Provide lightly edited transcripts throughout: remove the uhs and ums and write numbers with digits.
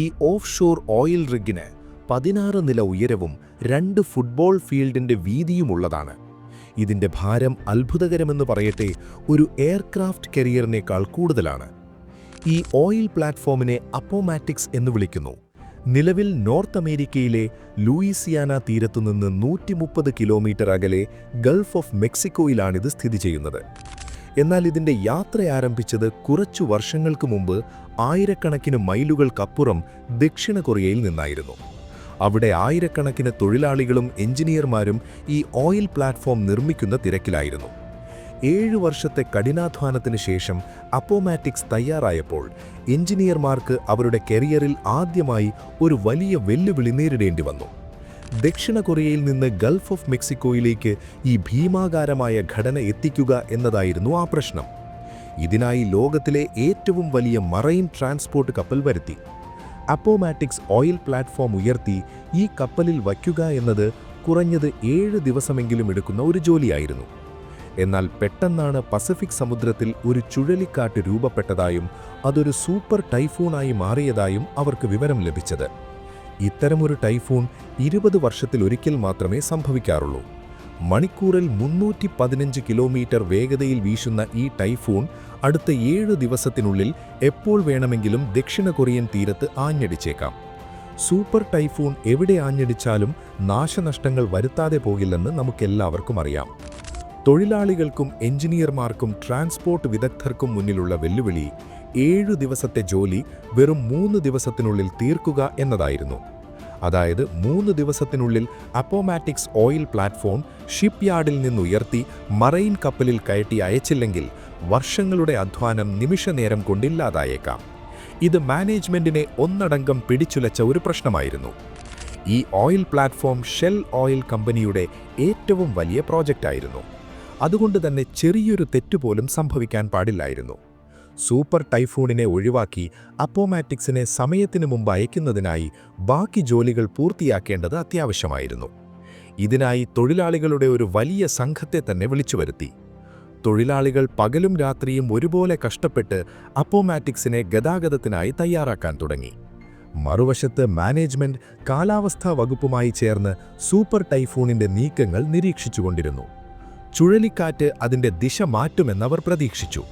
ഈ of shore oil റിഗിന് 16 നില ഉയരവും 2 ഫുട്ബോൾ ഫീൽഡിന്റെ വീതിയുമുള്ളതാണ്. ഇതിന്റെ ഭാരം അത്ഭുതകരമെന്ന് പറയട്ടെ, ഒരു എയർക്രാഫ്റ്റ് കരിയറിനേക്കാൾ കൂടുതലാണ്. ഈ ഓയിൽ പ്ലാറ്റ്ഫോമിനെ അപ്പോമാറ്റിക്സ് എന്ന് വിളിക്കുന്നു. നിലവിൽ നോർത്ത് അമേരിക്കയിലെ ലൂയിസിയാന തീരത്തുനിന്ന് 130 കിലോമീറ്റർ അകലെ ഗൾഫ് ഓഫ് മെക്സിക്കോയിലാണിത് സ്ഥിതി ചെയ്യുന്നത്. എന്നാൽ ഇതിന്റെ യാത്ര ആരംഭിച്ചത് കുറച്ചു വർഷങ്ങൾക്ക് മുമ്പ് ആയിരക്കണക്കിന് മൈലുകൾക്കപ്പുറം ദക്ഷിണ കൊറിയയിൽ നിന്നായിരുന്നു. അവിടെ ആയിരക്കണക്കിന് തൊഴിലാളികളും എഞ്ചിനീയർമാരും ഈ ഓയിൽ പ്ലാറ്റ്ഫോം നിർമ്മിക്കുന്ന തിരക്കിലായിരുന്നു. 7 വർഷത്തെ കഠിനാധ്വാനത്തിന് ശേഷം അപ്പോമാറ്റിക്സ് തയ്യാറായപ്പോൾ എഞ്ചിനീയർമാർക്ക് അവരുടെ കരിയറിൽ ആദ്യമായി ഒരു വലിയ വെല്ലുവിളി നേരിടേണ്ടി വന്നു. ദക്ഷിണ കൊറിയയിൽ നിന്ന് ഗൾഫ് ഓഫ് മെക്സിക്കോയിലേക്ക് ഈ ഭീമാകാരമായ ഘടന എത്തിക്കുക എന്നതായിരുന്നു ആ പ്രശ്നം. ഇതിനായി ലോകത്തിലെ ഏറ്റവും വലിയ മറൈൻ ട്രാൻസ്പോർട്ട് കപ്പൽ വരുത്തി. അപ്പോമാറ്റിക്സ് ഓയിൽ പ്ലാറ്റ്ഫോം ഉയർത്തി ഈ കപ്പലിൽ വയ്ക്കുക എന്നത് കുറഞ്ഞത് 7 ദിവസമെങ്കിലും എടുക്കുന്ന ഒരു ജോലിയായിരുന്നു. എന്നാൽ പെട്ടെന്നാണ് പസഫിക് സമുദ്രത്തിൽ ഒരു ചുഴലിക്കാറ്റ് രൂപപ്പെട്ടതായും അതൊരു സൂപ്പർ ടൈഫൂണായി മാറിയതായും അവർക്ക് വിവരം ലഭിച്ചത്. ഇത്തരമൊരു ടൈഫൂൺ 20 വർഷത്തിലൊരിക്കൽ മാത്രമേ സംഭവിക്കാറുള്ളൂ. മണിക്കൂറിൽ 315 കിലോമീറ്റർ വേഗതയിൽ വീശുന്ന ഈ ടൈഫൂൺ അടുത്ത 7 ദിവസത്തിനുള്ളിൽ എപ്പോൾ വേണമെങ്കിലും ദക്ഷിണ കൊറിയൻ തീരത്ത് ആഞ്ഞടിച്ചേക്കാം. സൂപ്പർ ടൈഫൂൺ എവിടെ ആഞ്ഞടിച്ചാലും നാശനഷ്ടങ്ങൾ വരുത്താതെ പോകില്ലെന്ന് നമുക്കെല്ലാവർക്കും അറിയാം. തൊഴിലാളികൾക്കും എഞ്ചിനീയർമാർക്കും ട്രാൻസ്പോർട്ട് വിദഗ്ധർക്കും മുന്നിലുള്ള വെല്ലുവിളി 7 ദിവസത്തെ ജോലി വെറും 3 ദിവസത്തിനുള്ളിൽ തീർക്കുക എന്നതായിരുന്നു. അതായത് 3 ദിവസത്തിനുള്ളിൽ അപ്പോമാറ്റിക്സ് ഓയിൽ പ്ലാറ്റ്ഫോം ഷിപ്പ് യാർഡിൽ നിന്നുയർത്തി മറൈൻ കപ്പലിൽ കയറ്റി അയച്ചില്ലെങ്കിൽ വർഷങ്ങളുടെ അധ്വാനം നിമിഷനേരം കൊണ്ടില്ലാതായേക്കാം. ഇത് മാനേജ്മെന്റിനെ ഒന്നടങ്കം പിടിച്ചുലച്ച ഒരു പ്രശ്നമായിരുന്നു. ഈ ഓയിൽ പ്ലാറ്റ്ഫോം ഷെൽ ഓയിൽ കമ്പനിയുടെ ഏറ്റവും വലിയ പ്രോജക്റ്റായിരുന്നു. അതുകൊണ്ട് തന്നെ ചെറിയൊരു തെറ്റുപോലും സംഭവിക്കാൻ പാടില്ലായിരുന്നു. സൂപ്പർ ടൈഫൂണിനെ ഒഴിവാക്കി അപ്പോമാറ്റിക്സിനെ സമയത്തിന് മുമ്പ് അയക്കുന്നതിനായി ബാക്കി ജോലികൾ പൂർത്തിയാക്കേണ്ടത് അത്യാവശ്യമായിരുന്നു. ഇതിനായി തൊഴിലാളികളുടെ ഒരു വലിയ സംഘത്തെ തന്നെ വിളിച്ചുവരുത്തി. തൊഴിലാളികൾ പകലും രാത്രിയും ഒരുപോലെ കഷ്ടപ്പെട്ട് അപ്പോമാറ്റിക്സിനെ ഗതാഗതത്തിനായി തയ്യാറാക്കാൻ തുടങ്ങി. മറുവശത്ത് മാനേജ്മെന്റ് കാലാവസ്ഥാ വകുപ്പുമായി ചേർന്ന് സൂപ്പർ ടൈഫൂണിന്റെ നീക്കങ്ങൾ നിരീക്ഷിച്ചുകൊണ്ടിരുന്നു. ചുഴലിക്കാറ്റ് അതിന്റെ ദിശ മാറ്റുമെന്നവർ പ്രതീക്ഷിച്ചു.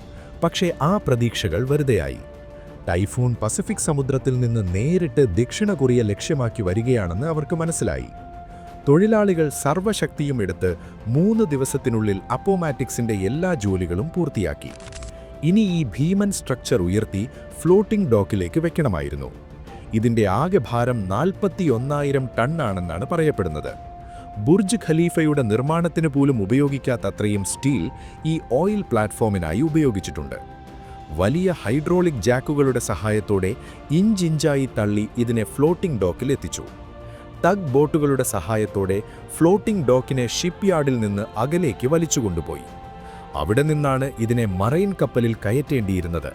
പക്ഷേ ആ പ്രതീക്ഷകൾ വെറുതെയായി. ടൈഫൂൺ പസഫിക് സമുദ്രത്തിൽ നിന്ന് നേരിട്ട് ദക്ഷിണ കൊറിയ ലക്ഷ്യമാക്കി വരികയാണെന്ന് അവർക്ക് മനസ്സിലായി. തൊഴിലാളികൾ സർവ്വശക്തിയും എടുത്ത് 3 ദിവസത്തിനുള്ളിൽ അപ്പോമാറ്റിക്സിന്റെ എല്ലാ ജോലികളും പൂർത്തിയാക്കി. ഇനി ഈ ഭീമൻ സ്ട്രക്ചർ ഉയർത്തി ഫ്ലോട്ടിംഗ് ഡോക്കിലേക്ക് വെക്കണമായിരുന്നു. ഇതിന്റെ ആകെ ഭാരം 41,000 ടണ്ണാണെന്നാണ് പറയപ്പെടുന്നത്. ബുർജ് ഖലീഫയുടെ നിർമ്മാണത്തിന് പോലും ഉപയോഗിക്കാത്തത്രയും സ്റ്റീൽ ഈ ഓയിൽ പ്ലാറ്റ്ഫോമിനായി ഉപയോഗിച്ചിട്ടുണ്ട്. വലിയ ഹൈഡ്രോളിക് ജാക്കുകളുടെ സഹായത്തോടെ ഇഞ്ചിഞ്ചായി തള്ളി ഇതിനെ ഫ്ലോട്ടിംഗ് ഡോക്കിൽ എത്തിച്ചു. ടഗ് ബോട്ടുകളുടെ സഹായത്തോടെ ഫ്ലോട്ടിംഗ് ഡോക്കിനെ ഷിപ്പ് യാർഡിൽ നിന്ന് അകലേക്ക് വലിച്ചുകൊണ്ടുപോയി. അവിടെ നിന്നാണ് ഇതിനെ മറൈൻ കപ്പലിൽ കയറ്റേണ്ടിയിരുന്നത്.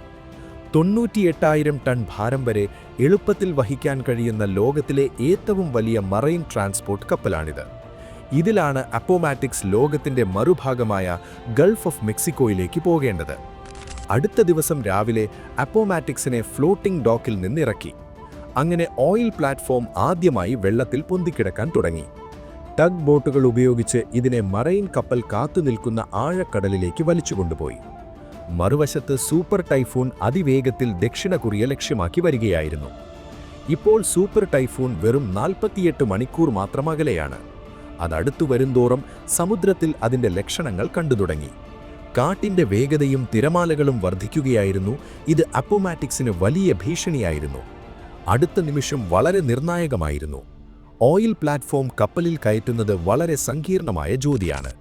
98,000 ടൺ ഭാരം വരെ എളുപ്പത്തിൽ വഹിക്കാൻ കഴിയുന്ന ലോകത്തിലെ ഏറ്റവും വലിയ മറൈൻ ട്രാൻസ്പോർട്ട് കപ്പലാണിത്. ഇതിലാണ് അപ്പോമാറ്റിക്സ് ലോകത്തിന്റെ മറുഭാഗമായ ഗൾഫ് ഓഫ് മെക്സിക്കോയിലേക്ക് പോകേണ്ടത്. അടുത്ത ദിവസം രാവിലെ അപ്പോമാറ്റിക്സിനെ ഫ്ലോട്ടിംഗ് ഡോക്കിൽ നിന്നിറക്കി. അങ്ങനെ ഓയിൽ പ്ലാറ്റ്ഫോം ആദ്യമായി വെള്ളത്തിൽ പൊന്തിക്കിടക്കാൻ തുടങ്ങി. ടഗ് ബോട്ടുകൾ ഉപയോഗിച്ച് ഇതിനെ മറൈൻ കപ്പൽ കാത്തുനിൽക്കുന്ന ആഴക്കടലിലേക്ക് വലിച്ചുകൊണ്ടുപോയി. മറുവശത്ത് സൂപ്പർ ടൈഫൂൺ അതിവേഗത്തിൽ ദക്ഷിണ കൊറിയ ലക്ഷ്യമാക്കി വരികയായിരുന്നു. ഇപ്പോൾ സൂപ്പർ ടൈഫൂൺ വെറും 48 മണിക്കൂർ മാത്രം അകലെയാണ്. അതടുത്തു വരുന്തോറും സമുദ്രത്തിൽ അതിന്റെ ലക്ഷണങ്ങൾ കണ്ടു തുടങ്ങി. കാറ്റിന്റെ വേഗതയും തിരമാലകളും വർദ്ധിക്കുകയായിരുന്നു. ഇത് അപ്പോമാറ്റിക്സിന് വലിയ ഭീഷണിയായിരുന്നു. അടുത്ത നിമിഷം വളരെ നിർണായകമായിരുന്നു. ഓയിൽ പ്ലാറ്റ്ഫോം കപ്പലിൽ കയറ്റുന്നത് വളരെ സങ്കീർണമായ ജോലിയാണ്.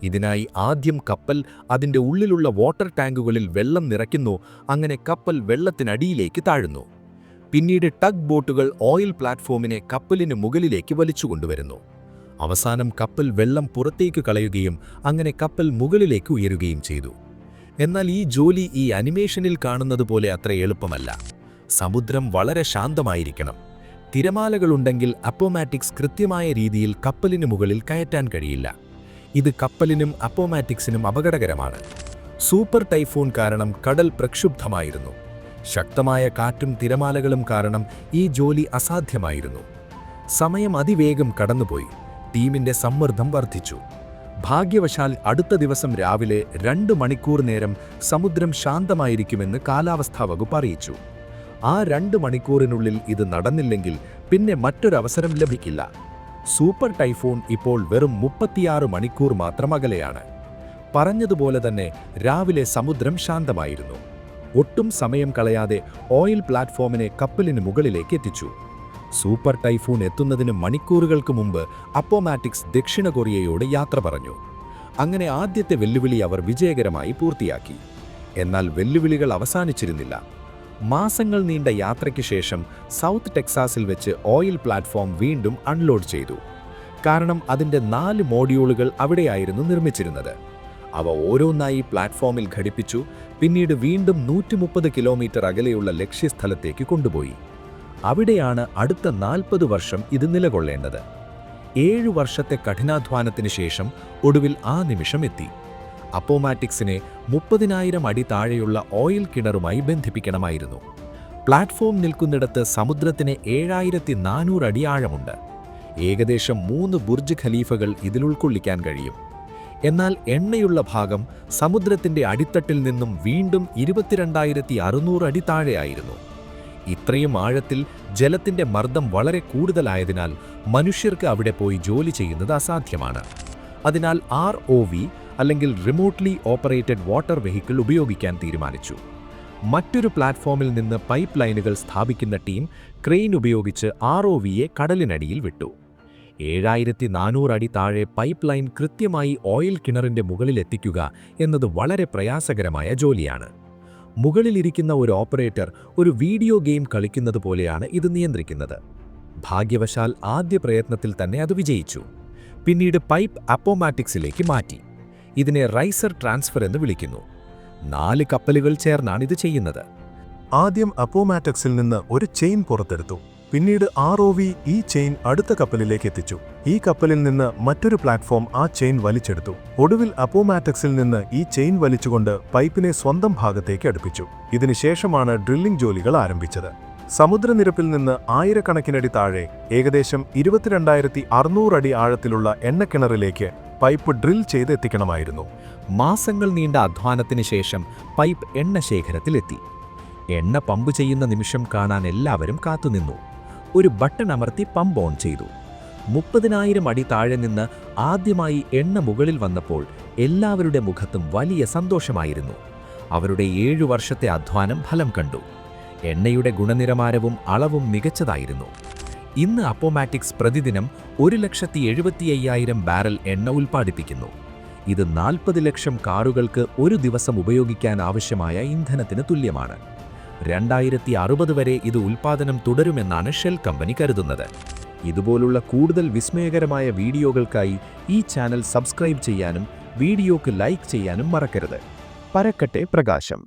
ഇതിനായി ആദ്യം കപ്പൽ അതിന്റെ ഉള്ളിലുള്ള വാട്ടർ ടാങ്കുകളിൽ വെള്ളം നിറയ്ക്കുന്നു. അങ്ങനെ കപ്പൽ വെള്ളത്തിനടിയിലേക്ക് താഴുന്നു. പിന്നീട് ടഗ് ബോട്ടുകൾ ഓയിൽ പ്ലാറ്റ്ഫോമിനെ കപ്പലിന് മുകളിലേക്ക് വലിച്ചുകൊണ്ടുവരുന്നു. അവസാനം കപ്പൽ വെള്ളം പുറത്തേക്ക് കളയുകയും അങ്ങനെ കപ്പൽ മുകളിലേക്ക് ഉയരുകയും ചെയ്തു. എന്നാൽ ഈ ജോലി ഈ അനിമേഷനിൽ കാണുന്നത് പോലെ അത്ര എളുപ്പമല്ല. സമുദ്രം വളരെ ശാന്തമായിരിക്കണം. തിരമാലകളുണ്ടെങ്കിൽ അപ്പോമാറ്റിക്സ് കൃത്യമായ രീതിയിൽ കപ്പലിന് മുകളിൽ കയറ്റാൻ കഴിയില്ല. ഇത് കപ്പലിനും അപ്പോമാറ്റിക്സിനും അപകടകരമാണ്. സൂപ്പർ ടൈഫൂൺ കാരണം കടൽ പ്രക്ഷുബ്ധമായിരുന്നു. ശക്തമായ കാറ്റും തിരമാലകളും കാരണം ഈ ജോലി അസാധ്യമായിരുന്നു. സമയം അതിവേഗം കടന്നുപോയി. ടീമിന്റെ സമ്മർദ്ദം വർദ്ധിച്ചു. ഭാഗ്യവശാൽ അടുത്ത ദിവസം രാവിലെ 2 മണിക്കൂർ നേരം സമുദ്രം ശാന്തമായിരിക്കുമെന്ന് കാലാവസ്ഥാ വകുപ്പ് അറിയിച്ചു. ആ 2 മണിക്കൂറിനുള്ളിൽ ഇത് നടന്നില്ലെങ്കിൽ പിന്നെ മറ്റൊരവസരം ലഭിക്കില്ല. സൂപ്പർ ടൈഫൂൺ ഇപ്പോൾ വെറും 36 മണിക്കൂർ മാത്രം അകലെയാണ്. പറഞ്ഞതുപോലെ തന്നെ രാവിലെ സമുദ്രം ശാന്തമായിരുന്നു. ഒട്ടും സമയം കളയാതെ ഓയിൽ പ്ലാറ്റ്ഫോമിനെ കപ്പലിന് മുകളിലേക്ക് എത്തിച്ചു. സൂപ്പർ ടൈഫൂൺ എത്തുന്നതിന് മണിക്കൂറുകൾക്ക് മുമ്പ് അപ്പോമാറ്റിക്സ് ദക്ഷിണ കൊറിയയോട് യാത്ര പറഞ്ഞു. അങ്ങനെ ആദ്യത്തെ വെല്ലുവിളി അവർ വിജയകരമായി പൂർത്തിയാക്കി. എന്നാൽ വെല്ലുവിളികൾ അവസാനിച്ചിരുന്നില്ല. മാസങ്ങൾ നീണ്ട യാത്രയ്ക്ക് ശേഷം സൗത്ത് ടെക്സാസിൽ വെച്ച് ഓയിൽ പ്ലാറ്റ്ഫോം വീണ്ടും അൺലോഡ് ചെയ്തു. കാരണം അതിൻ്റെ 4 മോഡ്യൂളുകൾ അവിടെയായിരുന്നു നിർമ്മിച്ചിരുന്നത്. അവ ഓരോന്നായി പ്ലാറ്റ്ഫോമിൽ ഘടിപ്പിച്ചു. പിന്നീട് വീണ്ടും 130 കിലോമീറ്റർ അകലെയുള്ള ലക്ഷ്യസ്ഥലത്തേക്ക് കൊണ്ടുപോയി. അവിടെയാണ് അടുത്ത 40 വർഷം ഇത് നിലകൊള്ളേണ്ടത്. 7 വർഷത്തെ കഠിനാധ്വാനത്തിന് ശേഷം ഒടുവിൽ ആ നിമിഷം എത്തി. അപ്പോമാറ്റിക്സിനെ 30,000 അടി താഴെയുള്ള ഓയിൽ കിണറുമായി ബന്ധിപ്പിക്കണമായിരുന്നു. പ്ലാറ്റ്ഫോം നിൽക്കുന്നിടത്ത് സമുദ്രത്തിന് 7,400 അടി ആഴമുണ്ട്. ഏകദേശം 3 ബുർജ് ഖലീഫകൾ ഇതിൽ ഉൾക്കൊള്ളിക്കാൻ കഴിയും. എന്നാൽ എണ്ണയുള്ള ഭാഗം സമുദ്രത്തിന്റെ അടിത്തട്ടിൽ നിന്നും വീണ്ടും 22,600 അടി താഴെയായിരുന്നു. ഇത്രയും ആഴത്തിൽ ജലത്തിന്റെ മർദ്ദം വളരെ കൂടുതലായതിനാൽ മനുഷ്യർക്ക് അവിടെ പോയി ജോലി ചെയ്യുന്നത് അസാധ്യമാണ്. അതിനാൽ ROV അല്ലെങ്കിൽ റിമോട്ട്ലി ഓപ്പറേറ്റഡ് വാട്ടർ വെഹിക്കിൾ ഉപയോഗിക്കാൻ തീരുമാനിച്ചു. മറ്റൊരു പ്ലാറ്റ്ഫോമിൽ നിന്ന് പൈപ്പ് ലൈനുകൾ സ്ഥാപിക്കുന്ന ടീം ക്രെയിൻ ഉപയോഗിച്ച് ROVയെ കടലിനടിയിൽ വിട്ടു. 7,400 അടി താഴെ പൈപ്പ് ലൈൻ കൃത്യമായി ഓയിൽ കിണറിന്റെ മുകളിലെത്തിക്കുക എന്നത് വളരെ പ്രയാസകരമായ ജോലിയാണ്. മുകളിലിരിക്കുന്ന ഒരു ഓപ്പറേറ്റർ ഒരു വീഡിയോ ഗെയിം കളിക്കുന്നത് പോലെയാണ് ഇത് നിയന്ത്രിക്കുന്നത്. ഭാഗ്യവശാൽ ആദ്യ പ്രയത്നത്തിൽ തന്നെ അത് വിജയിച്ചു. പിന്നീട് പൈപ്പ് അപ്പോമാറ്റിക്സിലേക്ക് മാറ്റി. ഇതിനെ റൈസർ ട്രാൻസ്ഫർ എന്ന് വിളിക്കുന്നു. 4 കപ്പലുകൾ ചേർന്നാണ് ഇത് ചെയ്യുന്നത്. ആദ്യം അപ്പോമാറ്റിക്സിൽ നിന്ന് ഒരു ചെയിൻ പുറത്തെടുത്തു. പിന്നീട് ROV ഈ ചെയിൻ അടുത്ത കപ്പലിലേക്ക് എത്തിച്ചു. ഈ കപ്പലിൽ നിന്ന് മറ്റൊരു പ്ലാറ്റ്ഫോം ആ ചെയിൻ വലിച്ചെടുത്തു. ഒടുവിൽ അപ്പോമാറ്റിക്സിൽ നിന്ന് ഈ ചെയിൻ വലിച്ചുകൊണ്ട് പൈപ്പിനെ സ്വന്തം ഭാഗത്തേക്ക് അടുപ്പിച്ചു. ഇതിനുശേഷമാണ് ഡ്രില്ലിംഗ് ജോലികൾ ആരംഭിച്ചത്. സമുദ്രനിരപ്പിൽ നിന്ന് ആയിരക്കണക്കിനടി താഴെ ഏകദേശം 22,600 അടി ആഴത്തിലുള്ള എണ്ണക്കിണറിലേക്ക് പൈപ്പ് ഡ്രിൽ ചെയ്ത് എത്തിക്കണമായിരുന്നു. മാസങ്ങൾ നീണ്ട അധ്വാനത്തിന് ശേഷം പൈപ്പ് എണ്ണ ശേഖരത്തിലെത്തി. എണ്ണ പമ്പ് ചെയ്യുന്ന നിമിഷം കാണാൻ എല്ലാവരും കാത്തുനിന്നു. ഒരു ബട്ടൺ അമർത്തി പമ്പ് ഓൺ ചെയ്തു. 30,000 അടി താഴെ നിന്ന് ആദ്യമായി എണ്ണ മുകളിൽ വന്നപ്പോൾ എല്ലാവരുടെ മുഖത്തും വലിയ സന്തോഷമായിരുന്നു. അവരുടെ 7 വർഷത്തെ അധ്വാനം ഫലം കണ്ടു. എണ്ണയുടെ ഗുണനിലവാരവും അളവും മികച്ചതായിരുന്നു. ഇന്ന് അപ്പോമാറ്റിക്സ് പ്രതിദിനം 1,75,000 ബാരൽ എണ്ണ ഉൽപ്പാദിപ്പിക്കുന്നു. ഇത് 40 ലക്ഷം കാറുകൾക്ക് ഒരു ദിവസം ഉപയോഗിക്കാൻ ആവശ്യമായ ഇന്ധനത്തിന് തുല്യമാണ്. 2060 വരെ ഇത് ഉൽപ്പാദനം തുടരുമെന്നാണ് ഷെൽ കമ്പനി കരുതുന്നത്. ഇതുപോലുള്ള കൂടുതൽ വിസ്മയകരമായ വീഡിയോകൾക്കായി ഈ ചാനൽ സബ്സ്ക്രൈബ് ചെയ്യാനും വീഡിയോക്ക് ലൈക്ക് ചെയ്യാനും മറക്കരുത്. പരക്കട്ടെ പ്രകാശം.